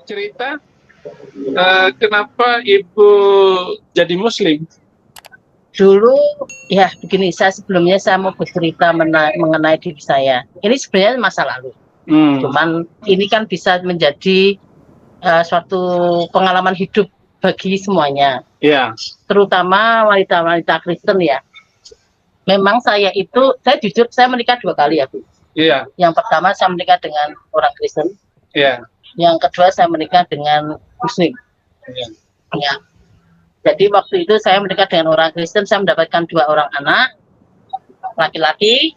cerita kenapa Ibu jadi Muslim? Dulu ya begini, sebelumnya saya mau bercerita mengenai diri saya. Ini sebenarnya masa lalu. Cuman ini kan bisa menjadi suatu pengalaman hidup bagi semuanya. Iya. Terutama wanita-wanita Kristen ya. Memang saya jujur saya menikah 2 kali ya, Bu. Iya. Yang pertama saya menikah dengan orang Kristen. Iya. Yang kedua saya menikah dengan Muslim. Iya. Ya. Jadi waktu itu saya menikah dengan orang Kristen, saya mendapatkan 2 orang anak laki-laki,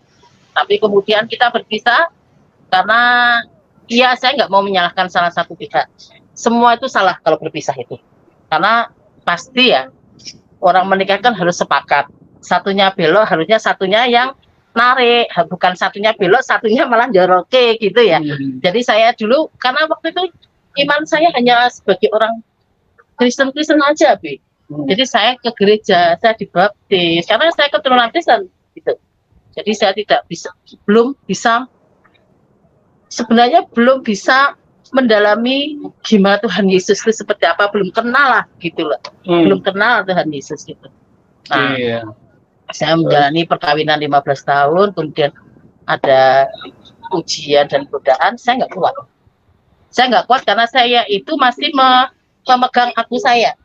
tapi kemudian kita berpisah karena ya saya nggak mau menyalahkan salah satu pihak. Semua itu salah kalau berpisah itu, karena pasti ya orang menikah kan harus sepakat. Satunya belok, harusnya satunya yang narik, bukan satunya belok, satunya malah joroke gitu ya. Jadi saya dulu karena waktu itu iman saya hanya sebagai orang Kristen aja, Bi. Jadi saya ke gereja, saya dibaptis, karena saya keturunan Kristen gitu. Jadi saya sebenarnya belum bisa mendalami gimana Tuhan Yesus itu seperti apa, belum kenal lah gitu loh. Belum kenal Tuhan Yesus gitu. Nah, saya menjalani perkawinan 15 tahun, kemudian ada ujian dan godaan, saya nggak kuat. Saya nggak kuat karena saya itu masih memegang aku saya.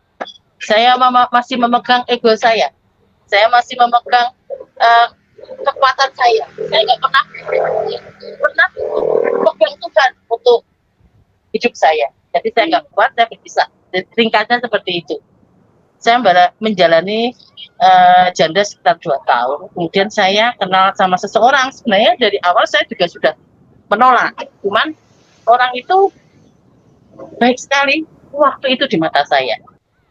Saya masih memegang ego saya masih memegang kekuatan saya nggak pernah memegang Tuhan untuk hidup saya. Jadi saya nggak kuat, saya berpisah. Ringkasnya seperti itu. Saya menjalani janda sekitar 2 tahun. Kemudian saya kenal sama seseorang. Sebenarnya dari awal saya juga sudah menolak. Cuman orang itu baik sekali waktu itu di mata saya.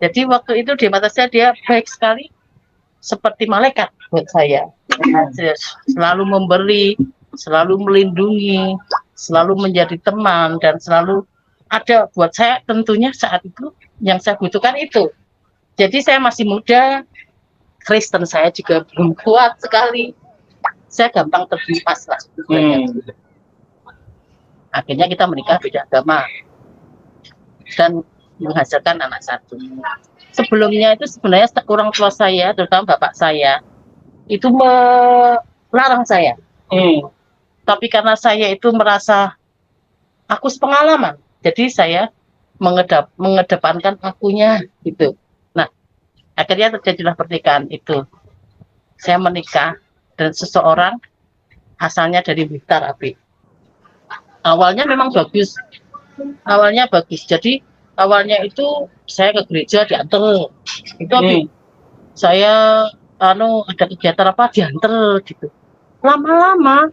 Jadi waktu itu di mata saya dia baik sekali, seperti malaikat buat saya. Selalu memberi, selalu melindungi, selalu menjadi teman, dan selalu ada buat saya tentunya saat itu yang saya butuhkan itu. Jadi saya masih muda, Kristen saya juga belum kuat sekali. Saya gampang terhempas lah. Akhirnya kita menikah beda agama dan menghasilkan anak 1. Sebelumnya itu sebenarnya orang tua saya, terutama bapak saya, itu melarang saya. Tapi karena saya itu merasa aku sepengalaman, jadi saya mengedepankan akunya gitu. Nah, akhirnya terjadilah pernikahan itu. Saya menikah dan seseorang asalnya dari Blitar, Abi. Awalnya memang bagus. Jadi awalnya itu saya ke gereja diantar. Itu Abi. Saya ada kegiatan apa diantar gitu. Lama-lama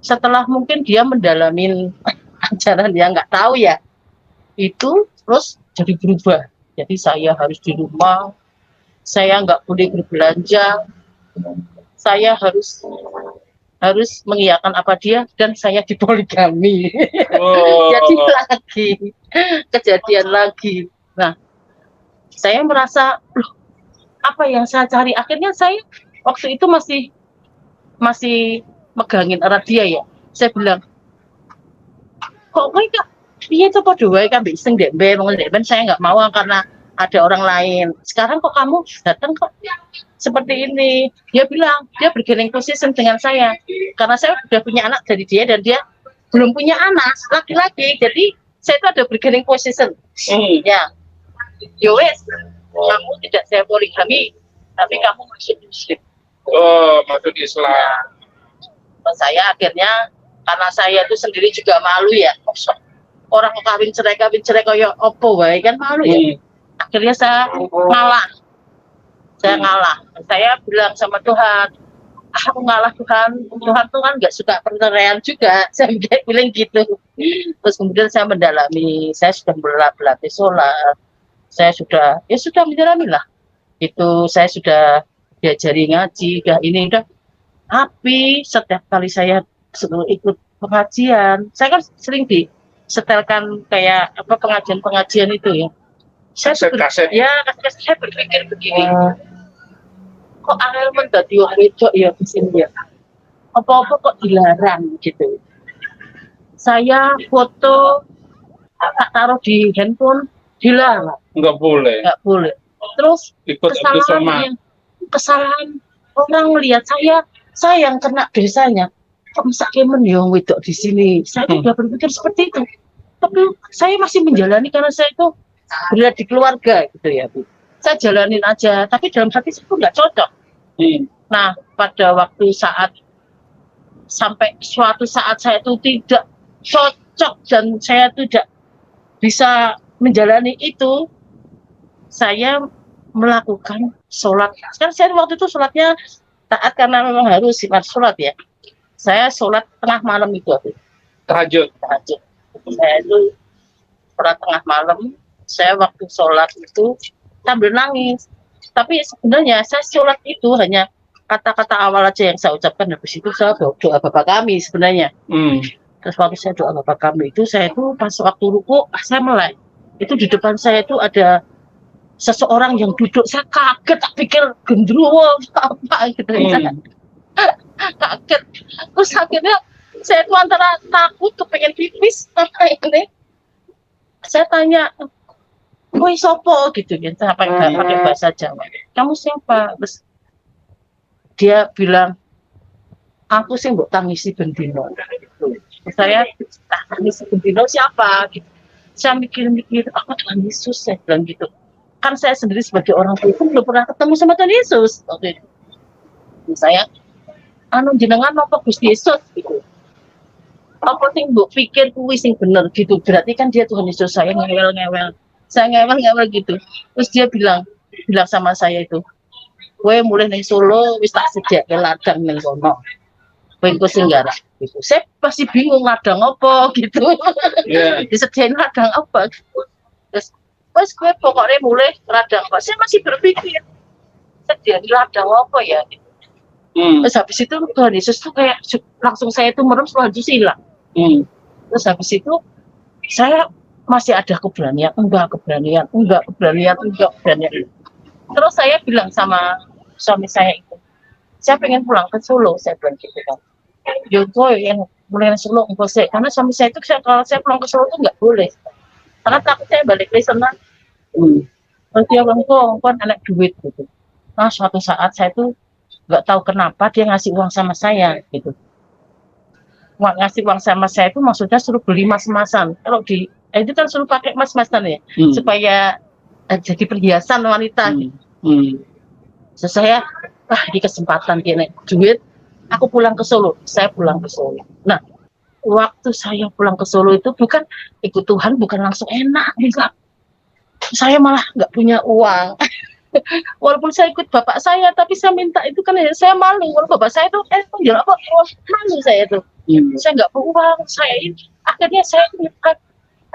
setelah mungkin dia mendalamin ajaran yang nggak tahu ya, itu terus jadi berubah. Jadi saya harus di rumah, saya nggak boleh berbelanja, saya harus mengiyakan apa dia, dan saya dipoligami. Jadi lagi kejadian lagi. Nah, saya merasa loh, apa yang saya cari? Akhirnya saya waktu itu masih megangin erat dia ya. Saya bilang, kok kak iya coba doa kan bising deh saya nggak mau karena ada orang lain. Sekarang kok kamu datang kok seperti ini? Dia bilang dia bergening posisi dengan saya karena saya sudah punya anak dari dia dan dia belum punya anak laki-laki. Jadi saya itu ada bergening posisi. Ya, yowes, kamu tidak saya poligami, tapi kamu masuk Muslim. Oh, masuk Islam. Saya akhirnya karena saya itu sendiri juga malu ya. Orang kawin cerai kayak opo wae kan malu ya. Akhirnya saya ngalah. Saya bilang sama Tuhan, aku ngalah Tuhan. Tuhan tuh kan nggak suka perceraian juga. Saya bilang gitu. Terus kemudian saya mendalami, saya sudah berlatih sholat. Saya sudah menjalani lah. Itu saya sudah diajari ngaji, ini udah. Tapi setiap kali saya ikut pengajian, saya kan sering disetelkan kayak apa pengajian itu ya. Saya berpikir begini, kok angel mendadi wong wedok ya di sini ya. Apa-apa kok dilarang gitu. Saya foto tak taruh di handphone, dilarang, nggak boleh nggak boleh. Terus ikut Abdul Somad. kesalahan orang melihat saya yang kena dosanya. Kok bisa kemen yang wedok di sini? Saya sudah berpikir seperti itu. Tapi saya masih menjalani karena saya itu berada di keluarga gitu ya, Bu. Saya jalanin aja, tapi dalam hati saya itu nggak cocok. Nah, pada waktu sampai suatu saat saya itu tidak cocok dan saya tidak bisa menjalani itu, saya melakukan sholat. Sekarang saya waktu itu sholatnya taat karena memang harus sifat sholat ya. Saya sholat tengah malam itu. Tahajud. Saya itu sholat tengah malam. Saya waktu sholat itu sambil nangis. Tapi sebenarnya saya sholat itu hanya kata-kata awal aja yang saya ucapkan. Habis itu saya doa Bapak kami sebenarnya. Terus waktu saya doa Bapak kami itu, saya itu pas waktu ruku saya melek. Itu di depan saya itu ada seseorang yang duduk. Saya kaget, tak pikir gendruwo apa gitu. Kaget. Terus akhirnya saya itu antara takut kepengen pipis ini. Saya tanya, "Woi sopo?" gitu kan, pakai bahasa Jawa. "Kamu siapa?" Terus dia bilang, "Aku sih mbok tangisi bendino." Saya tangisi bendino siapa? Gitu. Saya mikir-mikir, apa Tuhan Yesus? Saya bilang gitu. Kan saya sendiri sebagai orang tua itu belum pernah ketemu sama Tuhan Yesus. Oke. Saya, jenengan apa Gusti Yesus gitu. Apa sing mbok pikir kuwi sing bener gitu. Berarti kan dia Tuhan Yesus. Saya ngewel-ngewel. Saya ngewel-ngewel gitu. Terus dia bilang sama saya itu, "Kowe mulai ning Solo wis tak sediake ladang ning kono. Kowe engko sing garap." Gitu. Saya pasti bingung ladang apa gitu. Disediain ladang apa gitu. Terus wes kowe pokoknya mulai ladang apa. Saya masih berpikir sediain ladang apa ya gitu. Terus habis itu Tuhan Yesus tuh kayak langsung saya itu merem selanjutnya hilang. Terus habis itu saya masih ada keberanian. Terus saya bilang sama suami saya itu, "Saya pengen pulang ke Solo," saya bilang gitu kan. "Yoko yang mulai Solo engkau sih," karena suami saya itu kalau saya pulang ke Solo itu nggak boleh, karena takut saya balik ke sana. Terus dia bilang, "Engkau anak duit," gitu. Nah suatu saat saya tuh nggak tahu kenapa dia ngasih uang sama saya gitu. Ngasih uang sama saya itu maksudnya suruh beli emas-emasan. Kalau itu kan suruh pakai emas-emasan ya, supaya jadi perhiasan wanita. So, saya di kesempatan dia naik duit, aku pulang ke Solo. Saya pulang ke Solo. Nah, waktu saya pulang ke Solo itu bukan ikut Tuhan, bukan langsung enak, enggak. Saya malah nggak punya uang. Walaupun saya ikut bapak saya, tapi saya minta itu kan saya malu. Kalau bapak saya itu jual apa? Malu saya itu. Saya nggak punya uang. Akhirnya saya minta,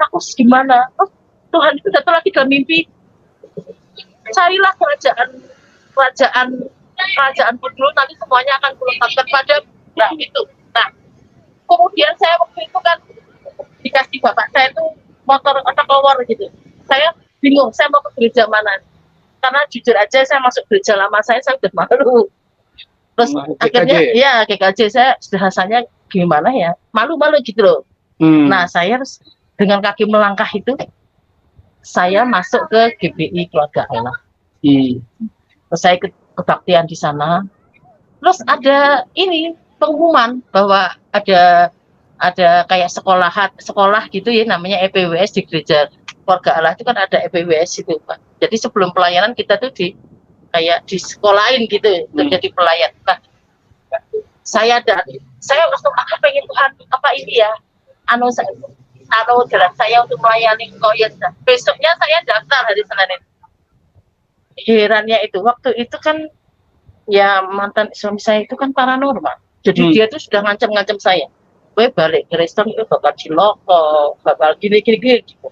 aku gimana? Oh, Tuhan itu datang lagi dalam mimpi. Carilah kerajaan dulu, nanti semuanya akan kulengkapkan pada itu. Nah, kemudian saya waktu itu kan dikasih bapak saya itu motor keluar gitu. Saya bingung, saya mau ke gereja mana? Karena jujur aja saya masuk gereja lama saya udah malu. Terus akhirnya GKJ saya rasanya gimana ya, malu-malu gitu loh. Nah saya harus dengan kaki melangkah itu saya masuk ke GBI Keluarga Allah. Terus saya ikut kebaktian di sana. Terus ada pengumuman bahwa ada kayak sekolah gitu ya, namanya EPWS di gereja Keluarga Allah itu kan ada EPWS itu Pak. Jadi sebelum pelayanan kita tuh kayak di sekolahin gitu untuk jadi pelayan. Nah, saya langsung aku pengen Tuhan apa ini ya, jalan saya untuk melayani Engkau ya. Besoknya saya daftar hari Senin itu. Herannya itu waktu itu kan ya mantan suami saya itu kan paranormal. Jadi dia tuh sudah ngancam saya. Gue balik ke Kristen itu bakal ciloko, bakal gini gitu.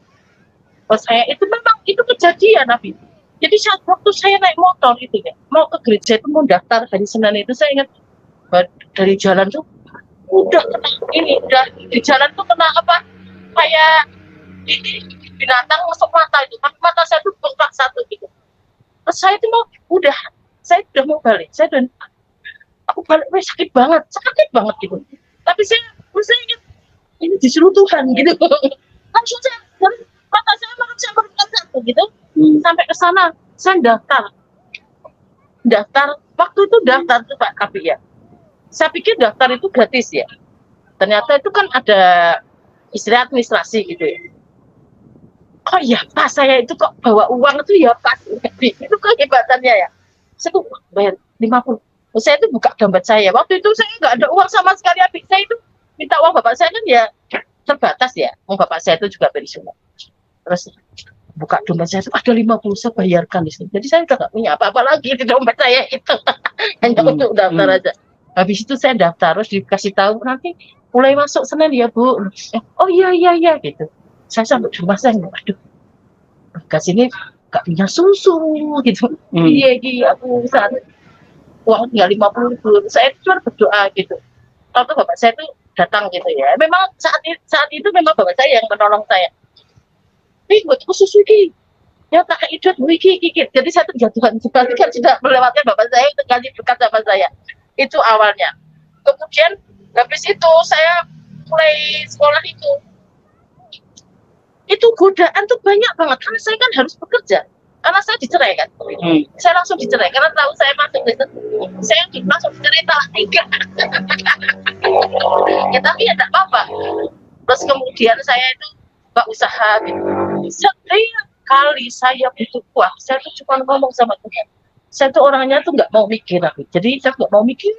Pas saya itu memang itu kejadian Nabi. Jadi saat waktu saya naik motor itu ya, mau ke gereja itu mau daftar hari Senin itu, saya ingat dari jalan tuh udah di jalan tuh kena apa kayak binatang masuk mata itu, mata saya tuh bengkak satu gitu. Terus saya tuh saya udah mau balik, aku balik, sakit banget gitu. Tapi saya ingat ini disuruh Tuhan gitu. langsung saya dari mata saya merempat satu gitu Hmm. sampai ke sana saya daftar waktu itu daftar tuh Pak Kapi ya, saya pikir daftar itu gratis ya, ternyata itu kan ada istilah administrasi gitu ya. Oh iya Pak, saya itu kok bawa uang itu ya Pak, itu kehebatannya ya. Saya tuh bayar 50. Saya itu buka dompet saya. Waktu itu saya nggak ada uang sama sekali. Habis saya itu minta uang bapak saya kan ya terbatas ya. Uang bapak saya itu juga pensiunan. Terus buka dompet saya itu ada 50, saya bayarkan di sini. Jadi saya udah nggak punya apa-apa lagi di dompet saya itu. Hanya untuk daftar aja. Habis itu saya daftar, terus dikasih tahu nanti mulai masuk Senin ya Bu. Oh iya gitu. Saya sampai di rumah saya, aduh, ke sini gak punya susu gitu. Iya aku saat uang tinggal 50.000. Saya cuma berdoa gitu. Lalu bapak saya itu datang gitu ya. Memang saat itu memang bapak saya yang menolong saya. Nih buat susu ini. Ya tak idut iki. Jadi saya terjatuhan juga kan sudah melewatkan bapak saya untuk kasih berkat sama saya. Itu awalnya. Kemudian habis itu saya mulai sekolah itu godaan tuh banyak banget karena saya kan harus bekerja karena saya dicerai kan. Saya langsung dicerai karena tahu saya masuk Kristen, saya langsung dicerai talak 3. Ya tapi ya tidak apa-apa. Terus kemudian saya itu nggak usaha gitu. Setiap kali saya butuh uang saya tuh cuma ngomong sama Tuhan. Saya tuh orangnya tuh nggak mau mikir lagi, jadi saya nggak mau mikir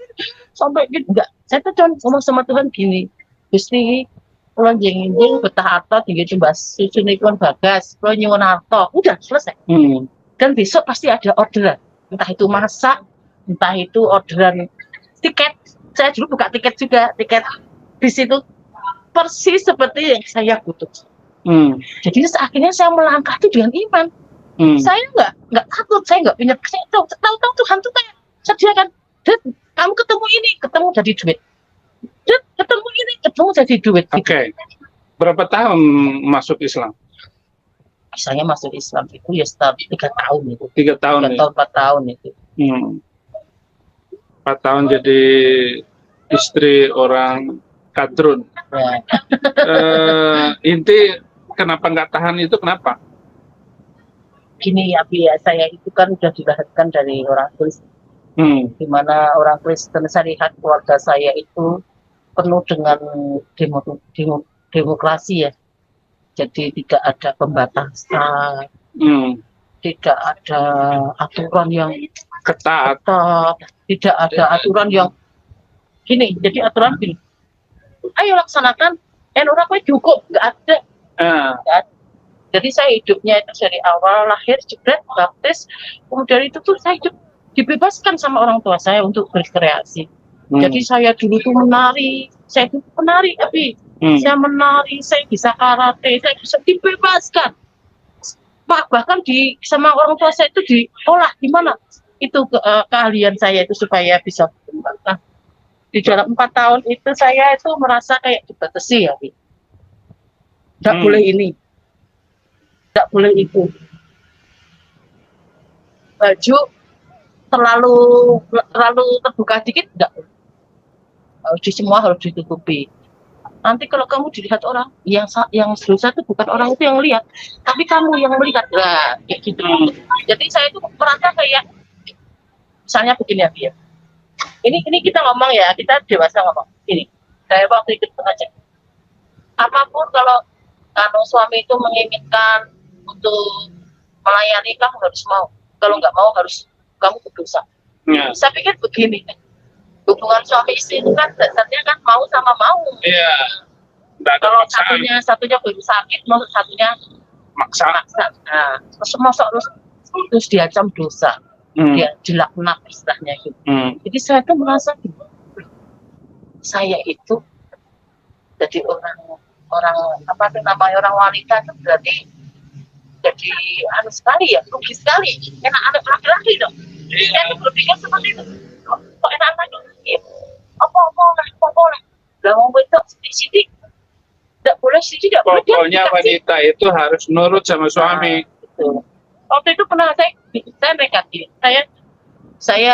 sampai gitu, nggak. Saya tuh cuma ngomong sama Tuhan gini, Gusti kalau jeng-jeng betah harta tinggi coba susu nikon bagas kalau nyuwun harta udah selesai. Dan besok pasti ada orderan, entah itu masak, entah itu orderan tiket. Saya dulu buka tiket juga, tiket di situ persis seperti yang saya butuh. Jadi akhirnya saya melangkah itu dengan iman. Saya nggak takut, saya nggak punya, saya tahu Tuhan tuh kayak sediakan, kamu ketemu ini, ketemu jadi duit. Ketemu ini, ketemu jadi duit. Oke. Berapa tahun masuk Islam? Misalnya masuk Islam itu ya sekitar 3 tahun itu. 3 tahun. 3 tahun, 4 tahun itu. 4 tahun jadi istri orang kadrun. Ya. Inti kenapa nggak tahan itu kenapa? Gini ya, saya itu kan udah dilahirkan dari orang Kristen. Di mana orang Kristen, saya lihat keluarga saya itu penuh dengan demokrasi ya. Jadi tidak ada pembatasan, tidak ada aturan yang ketat, tidak ada aturan yang gini. Jadi aturan gini, ayo laksanakan, orang kue cukup, nggak ada. Jadi saya hidupnya itu dari awal lahir, jebret, baptis, kemudian itu tuh saya hidup dibebaskan sama orang tua saya untuk berkreasi. Jadi saya dulu tuh menari, saya itu penari, tapi saya menari, saya bisa karate, saya bisa dibebaskan. Bahkan sama orang tua saya itu diolah gimana itu keahlian saya itu supaya bisa berkembang. Nah, di dalam 4 tahun itu saya itu merasa kayak dibatasi ya, nggak boleh ini, nggak boleh itu. Baju terlalu terbuka dikit nggak, semua harus ditutupi. Nanti kalau kamu dilihat orang, yang dosa itu bukan orang itu yang lihat, tapi kamu yang melihat lah, kayak gitu. Jadi saya itu merasa kayak, misalnya begini ya, ini kita ngomong ya, kita dewasa ngomong ini. Saya waktu itu aja, apapun kalau suami itu menginginkan untuk melayani, kamu harus mau. Kalau nggak mau harus kamu berdosa. Saya pikir begini, hubungan suami istri itu kan dasarnya kan mau sama mau. Kalau satunya baru sakit, satunya maksa. Nah, terus diancam dosa, dia dilaknat istilahnya gitu. Jadi saya tuh merasa gitu, saya itu jadi orang apa tuh namanya, orang wanita itu berarti jadi anu sekali ya, rugi sekali. Enak anak laki-laki dong. Saya tuh berpikir seperti itu. Kok enak laki-laki? Apa lah. Lah mau bentuk sidik. Tidak boleh sidik, tidak boleh. Pokoknya wanita itu harus nurut sama suami. Betul. Waktu itu pernah saya nekat gini. Saya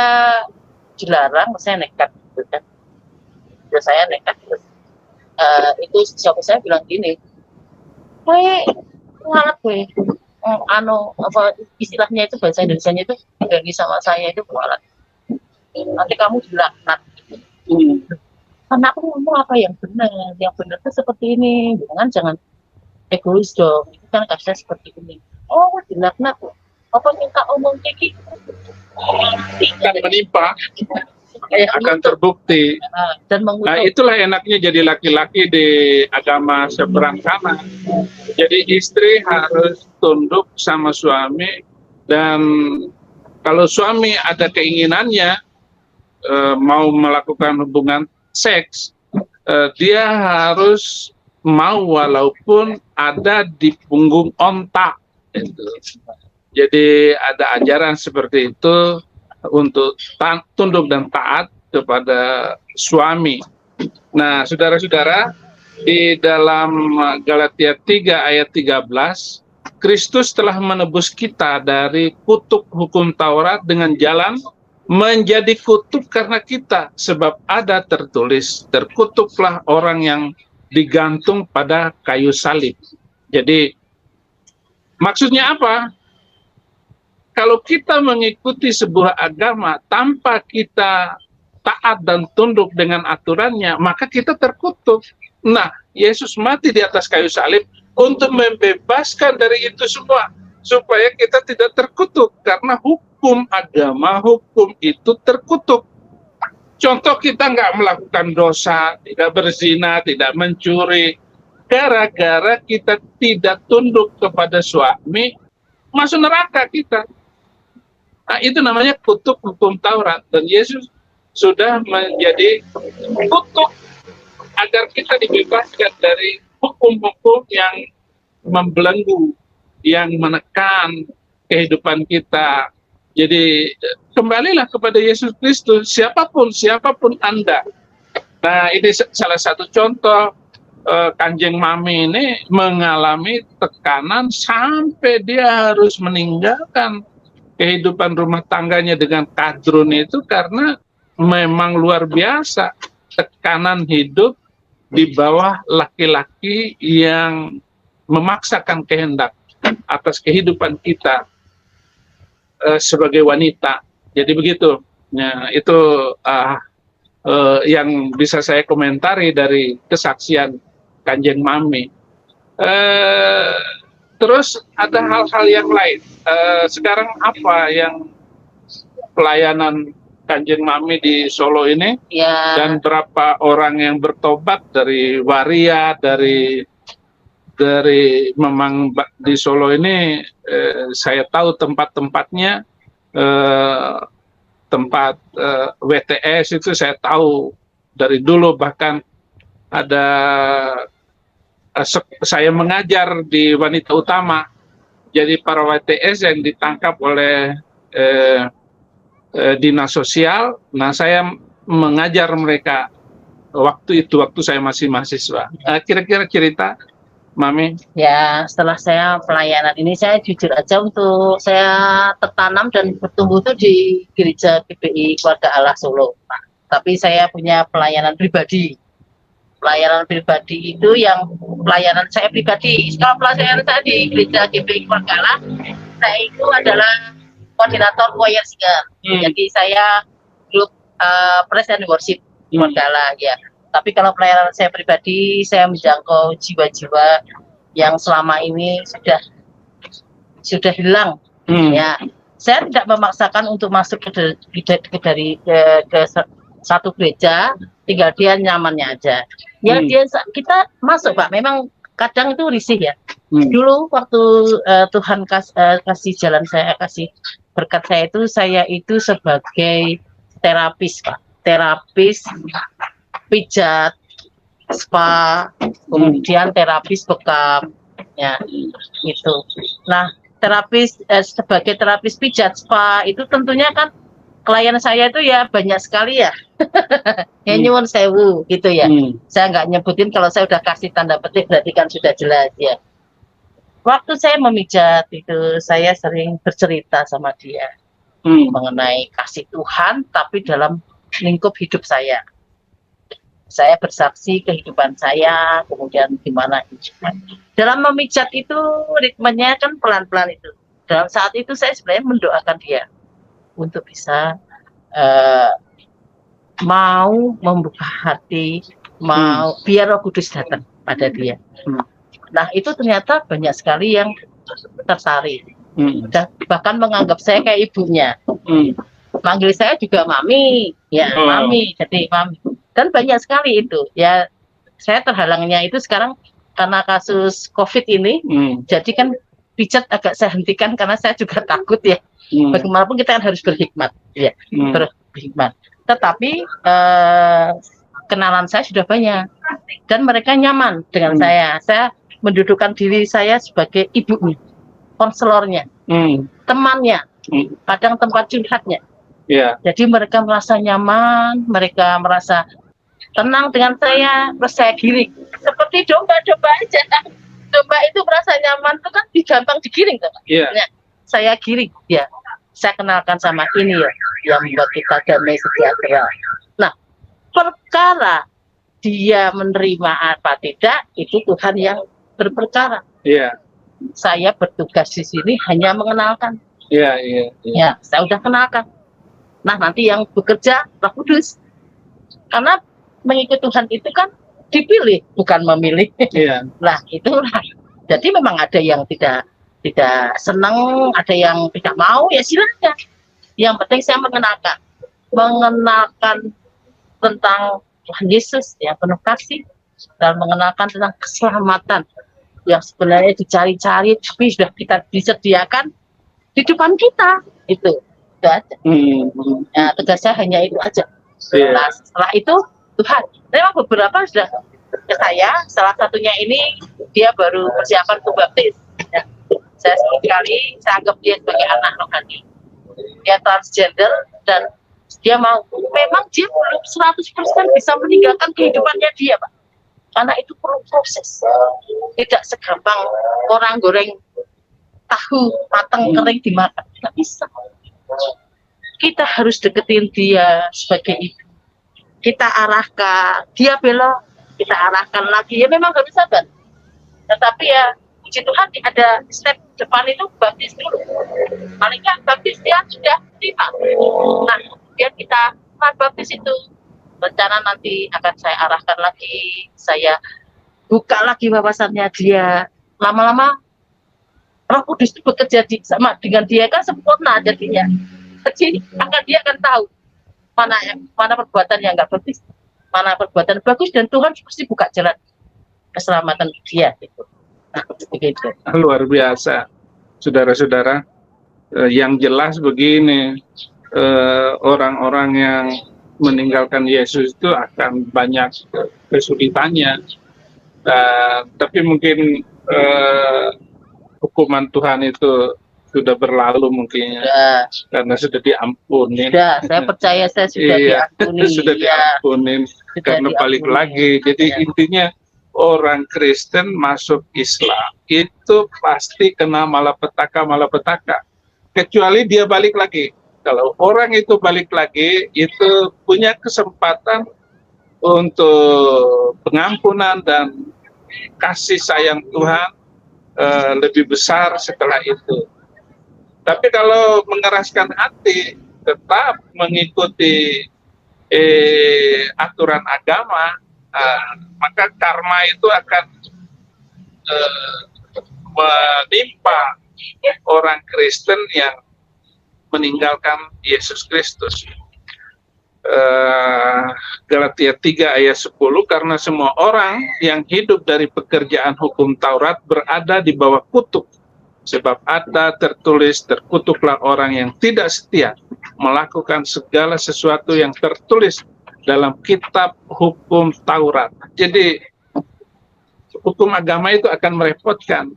dilarang, saya nekat gitu kan. Terus saya nekat terus. Itu siapa saya bilang gini, Kayak kualat gue. Apa istilahnya itu bahasa Indonesianya itu dari sama saya itu kualat. Nanti kamu dilaknat. Karena aku ngomong apa yang benar tuh seperti ini, jangan egois dong, itu kan kasusnya seperti ini. Oh, dilaknat, apa minta omong kiki? Akan menimpa, akan terbukti. Dan Nah, mengutuk. itulah enaknya jadi laki-laki di agama seberang sana. Jadi istri harus tunduk sama suami, dan kalau suami ada keinginannya mau melakukan hubungan seks, dia harus mau walaupun ada di punggung onta. Gitu. Jadi ada ajaran seperti itu untuk tunduk dan taat kepada suami. Nah, saudara-saudara, di dalam Galatia 3 ayat 13, Kristus telah menebus kita dari kutuk hukum Taurat dengan jalan menjadi kutuk karena kita, sebab ada tertulis, terkutuklah orang yang digantung pada kayu salib. Jadi maksudnya apa? Kalau kita mengikuti sebuah agama tanpa kita taat dan tunduk dengan aturannya, maka kita terkutuk. Nah, Yesus mati di atas kayu salib untuk membebaskan dari itu semua, supaya kita tidak terkutuk, karena hukum agama, hukum itu terkutuk. Contoh, kita nggak melakukan dosa, tidak berzina, tidak mencuri, gara-gara kita tidak tunduk kepada suami, masuk neraka kita. Nah, itu namanya kutuk hukum Taurat, dan Yesus sudah menjadi kutuk agar kita dibebaskan dari hukum-hukum yang membelenggu, yang menekan kehidupan kita. Jadi kembalilah kepada Yesus Kristus, siapapun Anda. Nah, ini salah satu contoh. Kanjeng Mami ini mengalami tekanan sampai dia harus meninggalkan kehidupan rumah tangganya dengan kadrun itu, karena memang luar biasa tekanan hidup di bawah laki-laki yang memaksakan kehendak atas kehidupan kita sebagai wanita. Jadi begitu. Nah, itu yang bisa saya komentari dari kesaksian Kanjeng Mami. Terus ada hal-hal yang lain. Sekarang apa yang pelayanan Kanjeng Mami di Solo ini? Ya. Dan berapa orang yang bertobat dari waria, dari memang di Solo ini, saya tahu tempat-tempatnya, tempat WTS itu saya tahu dari dulu, bahkan ada saya mengajar di Wanita Utama. Jadi para WTS yang ditangkap oleh dinas sosial, nah saya mengajar mereka waktu itu, waktu saya masih mahasiswa. Kira-kira cerita, Mami? Ya, setelah saya pelayanan ini, saya jujur aja, untuk saya tertanam dan bertumbuh itu di gereja GBI Keluarga Allah Solo, Pak. Tapi saya punya pelayanan pribadi. Pelayanan pribadi itu yang pelayanan saya pribadi. Kalau pelayanan saya di gereja GBI Keluarga Allah, saya itu adalah koordinator choir singer. Jadi saya grup praise and worship Keluarga Allah, ya. Tapi kalau pelayanan saya pribadi, saya menjangkau jiwa-jiwa yang selama ini sudah hilang. Ya, saya tidak memaksakan untuk masuk ke satu gereja, tinggal dia nyamannya aja. Ya, kita masuk, Pak. Memang kadang itu risih ya. Dulu waktu Tuhan kasih jalan saya, kasih berkat saya itu sebagai terapis, Pak. Terapis pijat, spa, kemudian terapis bekam, ya itu. Nah, sebagai terapis pijat, spa itu tentunya kan klien saya itu ya banyak sekali ya. Ya nyuwun sewu gitu ya. Saya nggak nyebutin, kalau saya udah kasih tanda petik berarti kan sudah jelas ya. Waktu saya memijat itu, saya sering bercerita sama dia mengenai kasih Tuhan, tapi dalam lingkup hidup saya. saya bersaksi kehidupan saya, kemudian gimana. Dalam memijat itu ritmenya kan pelan-pelan itu. Dalam saat itu saya sebenarnya mendoakan dia untuk bisa mau membuka hati, mau biar Roh Kudus datang pada dia. Nah itu ternyata banyak sekali yang tertarik dan bahkan menganggap saya kayak ibunya. Manggil saya juga mami, ya mami, jadi mami. Dan banyak sekali itu. Ya saya terhalangnya itu sekarang karena kasus COVID ini, jadi kan pijat agak saya hentikan karena saya juga takut ya. Bagaimanapun kita kan harus berhikmat, ya, berhikmat. Tetapi kenalan saya sudah banyak dan mereka nyaman dengan saya. Saya mendudukan diri saya sebagai ibunya, konselornya, temannya, kadang tempat curhatnya. Jadi mereka merasa nyaman, mereka merasa tenang dengan saya, terus saya giring. Seperti domba-domba aja. Domba itu merasa nyaman itu kan gampang digiring, kan? Nah, saya giring, ya. Saya kenalkan sama ini ya, yang membuat kita damai sejahtera. Nah, perkara dia menerima apa tidak, itu Tuhan yang berperkara. Saya bertugas di sini hanya mengenalkan. Ya, saya udah kenalkan. Nah, nanti yang bekerja Roh Kudus. Karena mengikut Tuhan itu kan dipilih, bukan memilih. Nah, itulah. Jadi memang ada yang tidak senang, ada yang tidak mau, ya silakan. Yang penting saya mengenalkan tentang Tuhan Yesus yang penuh kasih dan mengenalkan tentang keselamatan yang sebenarnya dicari-cari tapi sudah kita disediakan di depan kita. Itu aja. Nah, tugas saya hanya itu aja. Nah, setelah itu Tuhan, memang beberapa sudah ke saya, salah satunya ini dia baru persiapan untuk baptis. Ya. Saya sekali saya anggap dia sebagai anak rohani. Dia transgender dan dia mau, memang dia belum 100% bisa meninggalkan kehidupannya dia, Pak. Karena itu perlu proses. Tidak segampang orang goreng tahu matang kering dimakan. Tidak bisa. Kita harus deketin dia sebagai ibu. Kita arahkan, dia belok, kita arahkan lagi. Ya memang harus sabar. Tetapi ya, puji Tuhan ada step depan itu baptis dulu. Paling nggak baptis dia sudah terima. Nah, kemudian kita baptis itu. Rencana nanti akan saya arahkan lagi, saya buka lagi wawasannya dia. Lama-lama Roh Kudus itu bekerja sama dengan dia kan sempurna jadinya. Jadi dia akan tahu mana perbuatan yang nggak bagus, mana perbuatan bagus, dan Tuhan pasti buka jalan keselamatan dia. Gitu. Nah, begitu. Luar biasa, saudara-saudara. Yang jelas begini, orang-orang yang meninggalkan Yesus itu akan banyak kesulitannya. Tapi mungkin hukuman Tuhan itu sudah berlalu mungkin karena sudah diampuni. Saya percaya saya sudah diampuni. Sudah diampuni karena balik lagi. Jadi intinya orang Kristen masuk Islam itu pasti kena malapetaka. Kecuali dia balik lagi. Kalau orang itu balik lagi, itu punya kesempatan untuk pengampunan dan kasih sayang Tuhan lebih besar setelah itu. Tapi kalau mengeraskan hati, tetap mengikuti aturan agama, maka karma itu akan menimpa orang Kristen yang meninggalkan Yesus Kristus. Galatia 3 ayat 10, karena semua orang yang hidup dari pekerjaan hukum Taurat berada di bawah kutuk. Sebab ada tertulis, terkutuklah orang yang tidak setia melakukan segala sesuatu yang tertulis dalam kitab hukum Taurat. Jadi hukum agama itu akan merepotkan.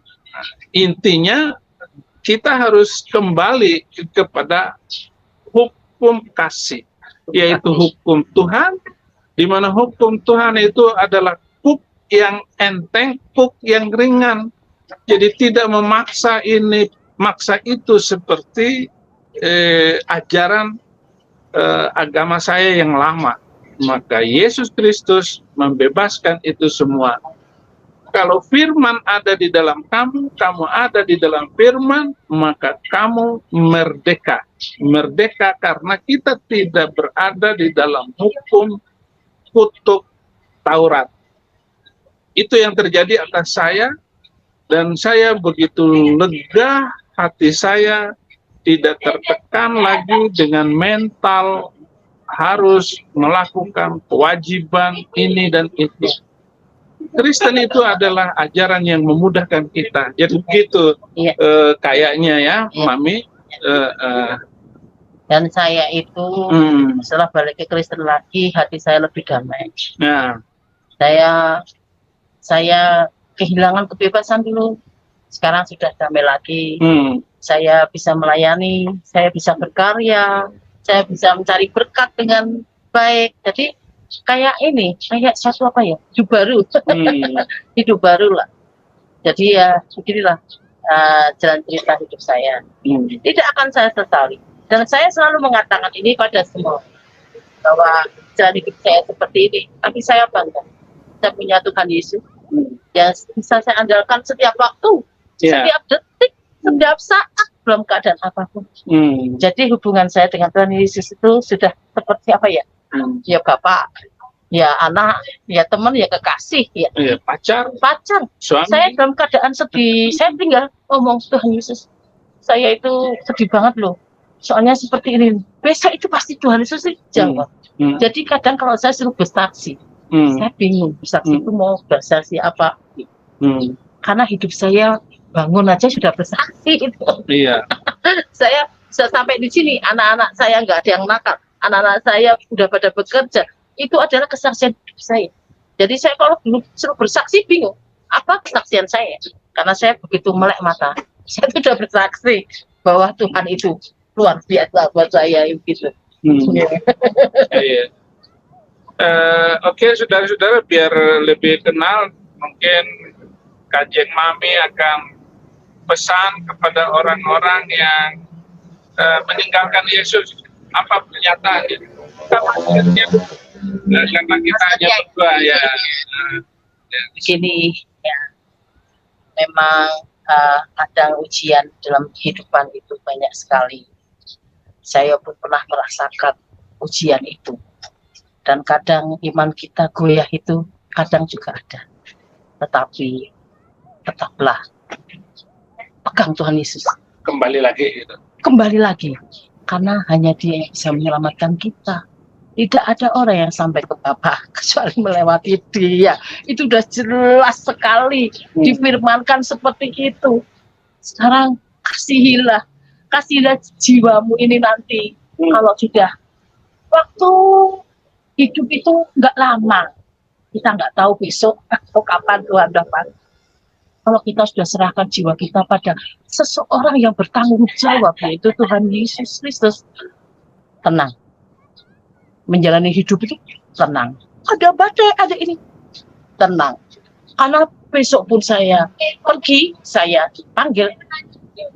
Intinya kita harus kembali kepada hukum kasih, yaitu hukum Tuhan, di mana hukum Tuhan itu adalah huk yang enteng, huk yang ringan. Jadi tidak memaksa ini, maksa itu seperti ajaran agama saya yang lama. maka Yesus Kristus membebaskan itu semua. Kalau firman ada di dalam kamu, kamu ada di dalam firman, maka kamu merdeka. Merdeka karena kita tidak berada di dalam hukum kutuk Taurat. Itu yang terjadi atas saya, dan saya begitu lega, hati saya tidak tertekan lagi dengan mental harus melakukan kewajiban ini dan itu. Kristen itu adalah ajaran yang memudahkan kita. Jadi begitu Iya. kayaknya ya, Mami. Dan saya itu setelah balik ke Kristen lagi, hati saya lebih damai. Nah, Saya kehilangan kebebasan dulu. Sekarang sudah damai lagi. Saya bisa melayani, saya bisa berkarya, saya bisa mencari berkat dengan baik. Jadi kayak suatu apa ya, hidup baru. Hidup baru lah. Jadi ya beginilah jalan cerita hidup saya. Tidak akan saya sesali. Dan saya selalu mengatakan ini pada semua, bahwa jalan hidup saya seperti ini. Tapi saya bangga, saya punya Tuhan Yesus yang bisa saya andalkan setiap waktu, setiap detik, setiap saat, dalam keadaan apapun. Jadi hubungan saya dengan Tuhan Yesus itu sudah seperti apa ya? Ya bapak, ya anak, ya teman, ya kekasih, ya pacar, suami. Saya dalam keadaan sedih, saya tinggal ngomong, Tuhan Yesus, saya itu sedih banget loh. Soalnya seperti ini, besok itu pasti Tuhan Yesus jawab. Jadi kadang kalau saya suruh bersaksi, saya bingung bersaksi itu mau bersaksi apa? Karena hidup saya bangun aja sudah bersaksi itu. Iya. Saya sampai di sini, anak-anak saya nggak ada yang nakal, anak-anak saya udah pada bekerja. Itu adalah kesaksian hidup saya. Jadi saya kalau dulu suruh bersaksi bingung apa kesaksian saya, karena saya begitu melek mata. Saya sudah bersaksi bahwa Tuhan itu luar biasa buat saya gitu. Iya. Oke, saudara-saudara, biar lebih kenal, mungkin Kajeng Mami akan pesan kepada orang-orang yang meninggalkan Yesus. Apa pernyataannya? Karena kita hanya berdua ya. Di sini ya, memang ada ujian dalam kehidupan itu banyak sekali. Saya pun pernah merasakan ujian itu. Dan kadang iman kita goyah itu kadang juga ada. Tetapi tetaplah pegang Tuhan Yesus. Kembali lagi gitu. Kembali lagi. Karena hanya Dia yang bisa menyelamatkan kita. Tidak ada orang yang sampai ke Bapa kecuali melewati Dia. Itu sudah jelas sekali difirmankan seperti itu. Sekarang kasihilah jiwamu ini nanti. Kalau sudah waktu hidup itu nggak lama, kita nggak tahu besok atau kapan Tuhan dapat. Kalau kita sudah serahkan jiwa kita pada seseorang yang bertanggung jawab, yaitu Tuhan Yesus Kristus, tenang. Menjalani hidup itu tenang. Ada badai, ada ini, tenang. Karena besok pun saya pergi, saya dipanggil,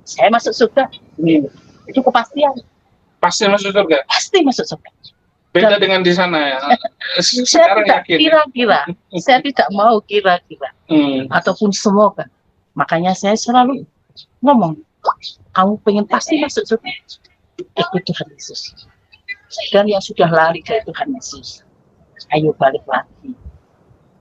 saya masuk surga. Itu kepastian. Pasti masuk surga? Pasti masuk surga. Beda dengan di sana ya. Saya tidak kira-kira, saya tidak mau kira-kira, ataupun semoga. Makanya saya selalu ngomong, kamu pengen pasti masuk surga, ikut Tuhan Yesus. Dan yang sudah lari ke Tuhan Yesus, ayo balik lagi.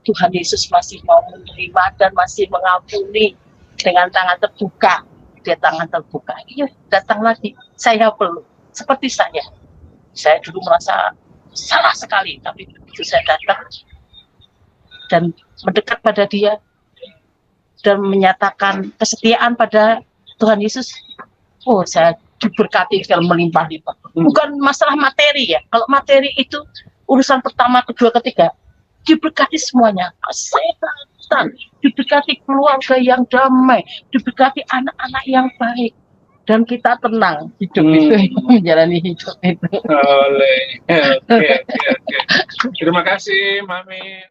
Tuhan Yesus masih mau menerima dan masih mengampuni dengan tangan terbuka. Dia tangan terbuka, iya datang lagi. Saya perlu, seperti saya dulu merasa salah sekali, tapi begitu saya datang dan mendekat pada Dia dan menyatakan kesetiaan pada Tuhan Yesus, oh saya diberkati dalam melimpah-limpah. Bukan masalah materi ya, kalau materi itu urusan pertama, kedua, ketiga, diberkati semuanya. Kesehatan, diberkati keluarga yang damai, diberkati anak-anak yang baik. Dan kita tenang hidup itu, menjalani hidup itu. Oke. Terima kasih, Mami.